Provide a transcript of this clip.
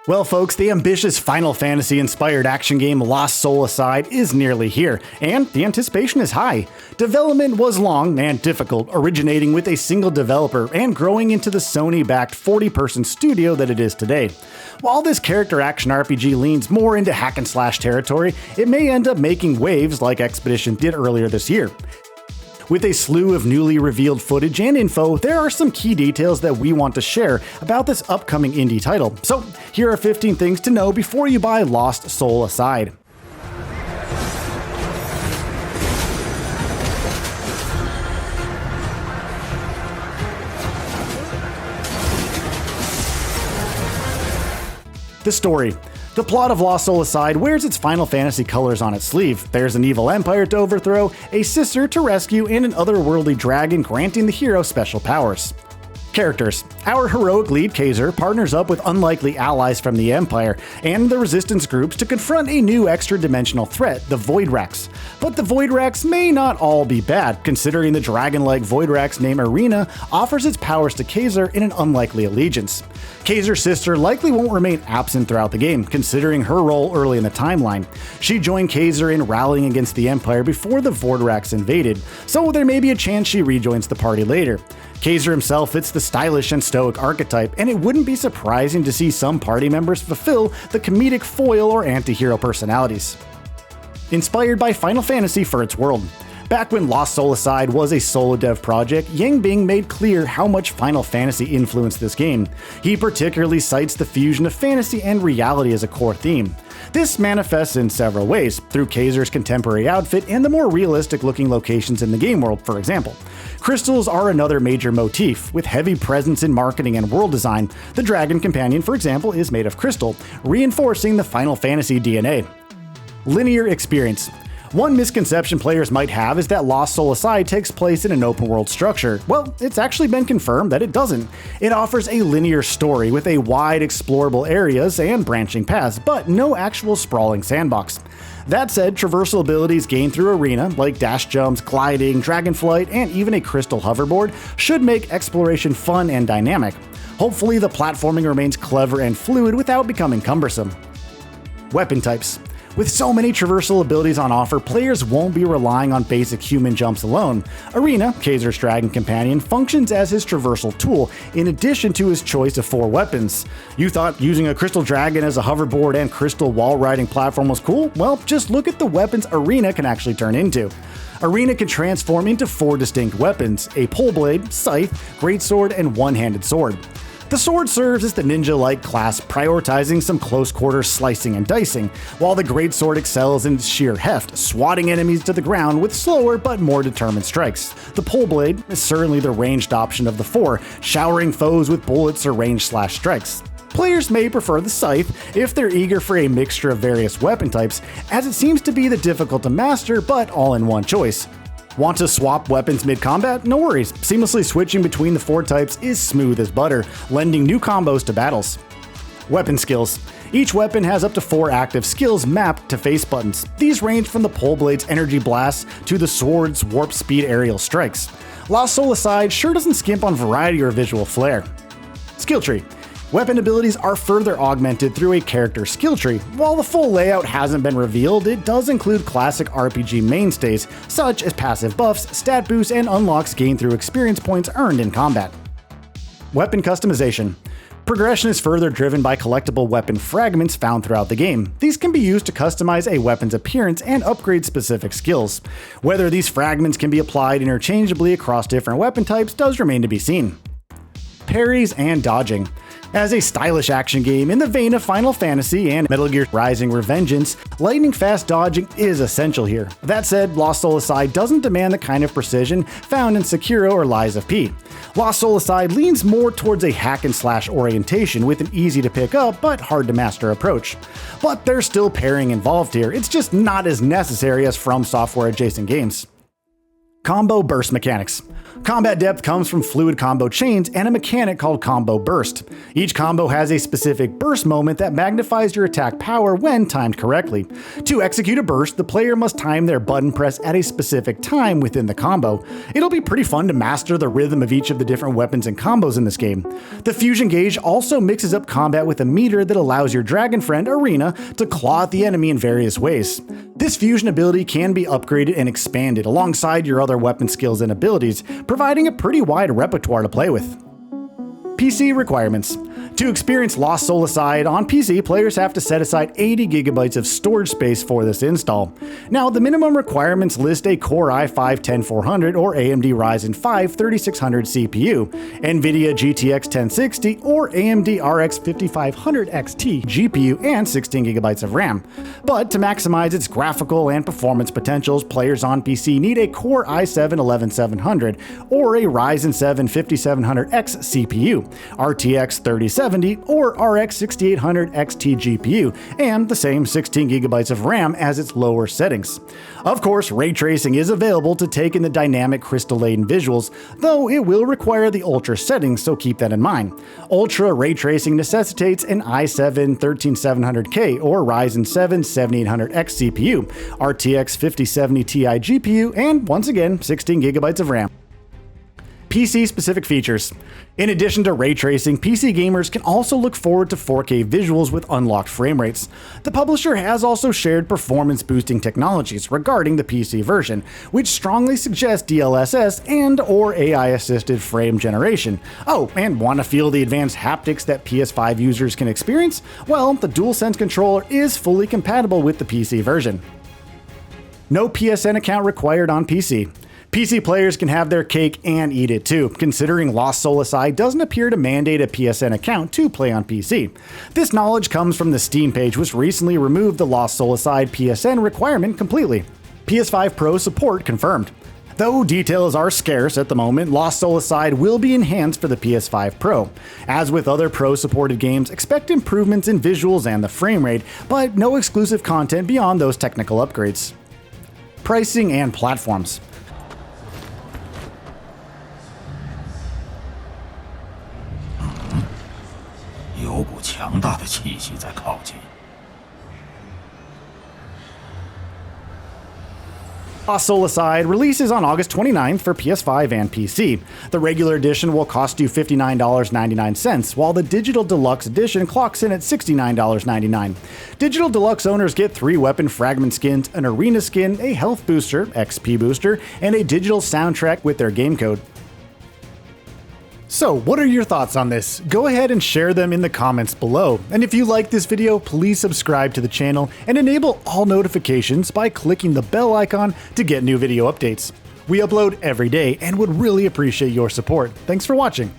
Well folks, the ambitious Final Fantasy inspired action game Lost Soul Aside is nearly here, and the anticipation is high. Development was long and difficult, originating with a single developer and growing into the Sony-backed 40-person studio that it is today. While this character action RPG leans more into hack and slash territory, it may end up making waves like Expedition did earlier this year. With a slew of newly revealed footage and info, there are some key details that we want to share about this upcoming indie title. So here are 15 things to know before you buy Lost Soul Aside. The story. The plot of Lost Soul Aside wears its Final Fantasy colors on its sleeve. There's an evil empire to overthrow, a sister to rescue, and an otherworldly dragon granting the hero special powers. Characters. Our heroic lead, Kaiser, partners up with unlikely allies from the Empire and the resistance groups to confront a new extra-dimensional threat, the Voidrax. But the Voidrax may not all be bad, considering the dragon-like Voidrax named Arena offers its powers to Kaiser in an unlikely allegiance. Kaiser's sister likely won't remain absent throughout the game, considering her role early in the timeline. She joined Kaiser in rallying against the Empire before the Voidrax invaded, so there may be a chance she rejoins the party later. Kaiser himself fits the stylish and stoic archetype, and it wouldn't be surprising to see some party members fulfill the comedic foil or anti-hero personalities. Inspired by Final Fantasy for its world. Back when Lost Soul Aside was a solo dev project, Yang Bing made clear how much Final Fantasy influenced this game. He particularly cites the fusion of fantasy and reality as a core theme. This manifests in several ways, through Kaiser's contemporary outfit and the more realistic looking locations in the game world, for example. Crystals are another major motif, with heavy presence in marketing and world design. The Dragon Companion, for example, is made of crystal, reinforcing the Final Fantasy DNA. Linear experience. One misconception players might have is that Lost Soul Aside takes place in an open world structure. Well, it's actually been confirmed that it doesn't. It offers a linear story with a wide explorable areas and branching paths, but no actual sprawling sandbox. That said, traversal abilities gained through Arena, like dash jumps, gliding, dragonflight, and even a crystal hoverboard, should make exploration fun and dynamic. Hopefully the platforming remains clever and fluid without becoming cumbersome. Weapon types. With so many traversal abilities on offer, players won't be relying on basic human jumps alone. Arena, Kaiser's Dragon Companion, functions as his traversal tool, in addition to his choice of 4 weapons. You thought using a Crystal Dragon as a hoverboard and crystal wall-riding platform was cool? Well, just look at the weapons Arena can actually turn into. Arena can transform into 4 distinct weapons: a pole blade, scythe, greatsword, and one-handed sword. The sword serves as the ninja-like class, prioritizing some close-quarter slicing and dicing, while the greatsword excels in sheer heft, swatting enemies to the ground with slower but more determined strikes. The pole blade is certainly the ranged option of the 4, showering foes with bullets or ranged slash strikes. Players may prefer the scythe if they're eager for a mixture of various weapon types, as it seems to be the difficult to master but all-in-one choice. Want to swap weapons mid-combat? No worries. Seamlessly switching between the 4 types is smooth as butter, lending new combos to battles. Weapon skills. Each weapon has up to 4 active skills mapped to face buttons. These range from the pole blade's energy blasts to the sword's warp speed aerial strikes. Lost Soul Aside sure doesn't skimp on variety or visual flair. Skill tree. Weapon abilities are further augmented through a character skill tree. While the full layout hasn't been revealed, it does include classic RPG mainstays, such as passive buffs, stat boosts, and unlocks gained through experience points earned in combat. Weapon customization. Progression is further driven by collectible weapon fragments found throughout the game. These can be used to customize a weapon's appearance and upgrade specific skills. Whether these fragments can be applied interchangeably across different weapon types does remain to be seen. Parries and dodging. As a stylish action game in the vein of Final Fantasy and Metal Gear Rising: Revengeance, lightning-fast dodging is essential here. That said, Lost Soul Aside doesn't demand the kind of precision found in Sekiro or Lies of P. Lost Soul Aside leans more towards a hack-and-slash orientation with an easy-to-pick-up but hard-to-master approach. But there's still parrying involved here, it's just not as necessary as From Software adjacent games. Combo burst mechanics. Combat depth comes from fluid combo chains and a mechanic called combo burst. Each combo has a specific burst moment that magnifies your attack power when timed correctly. To execute a burst, the player must time their button press at a specific time within the combo. It'll be pretty fun to master the rhythm of each of the different weapons and combos in this game. The fusion gauge also mixes up combat with a meter that allows your dragon friend, Arena, to claw at the enemy in various ways. This fusion ability can be upgraded and expanded alongside your other weapon skills and abilities, providing a pretty wide repertoire to play with. PC requirements. To experience Lost Soul Aside on PC, players have to set aside 80 GB of storage space for this install. Now, the minimum requirements list a Core i5-10400 or AMD Ryzen 5 3600 CPU, NVIDIA GTX 1060 or AMD RX 5500 XT GPU, and 16 GB of RAM. But to maximize its graphical and performance potentials, players on PC need a Core i7-11700 or a Ryzen 7 5700X CPU, RTX 3070 or RX 6800 XT GPU, and the same 16 GB of RAM as its lower settings. Of course, ray tracing is available to take in the dynamic crystal-laden visuals, though it will require the Ultra settings, so keep that in mind. Ultra ray tracing necessitates an i7 13700K or Ryzen 7 7800X CPU, RTX 5070 Ti GPU, and once again, 16 GB of RAM. PC-specific features. In addition to ray tracing, PC gamers can also look forward to 4K visuals with unlocked frame rates. The publisher has also shared performance-boosting technologies regarding the PC version, which strongly suggest DLSS and/or AI-assisted frame generation. Oh, and want to feel the advanced haptics that PS5 users can experience? Well, the DualSense controller is fully compatible with the PC version. No PSN account required on PC. PC players can have their cake and eat it too, considering Lost Soul Aside doesn't appear to mandate a PSN account to play on PC. This knowledge comes from the Steam page, which recently removed the Lost Soul Aside PSN requirement completely. PS5 Pro support confirmed. Though details are scarce at the moment, Lost Soul Aside will be enhanced for the PS5 Pro. As with other Pro-supported games, expect improvements in visuals and the frame rate, but no exclusive content beyond those technical upgrades. Pricing and platforms. 有股强大的气息在靠近。 Lost Soul Aside releases on August 29th for PS5 and PC. The regular edition will cost you $59.99, while the Digital Deluxe Edition clocks in at $69.99. Digital Deluxe owners get 3 weapon fragment skins, an arena skin, a health booster, XP booster, and a digital soundtrack with their game code. So, what are your thoughts on this? Go ahead and share them in the comments below. And if you like this video, please subscribe to the channel and enable all notifications by clicking the bell icon to get new video updates. We upload every day and would really appreciate your support. Thanks for watching.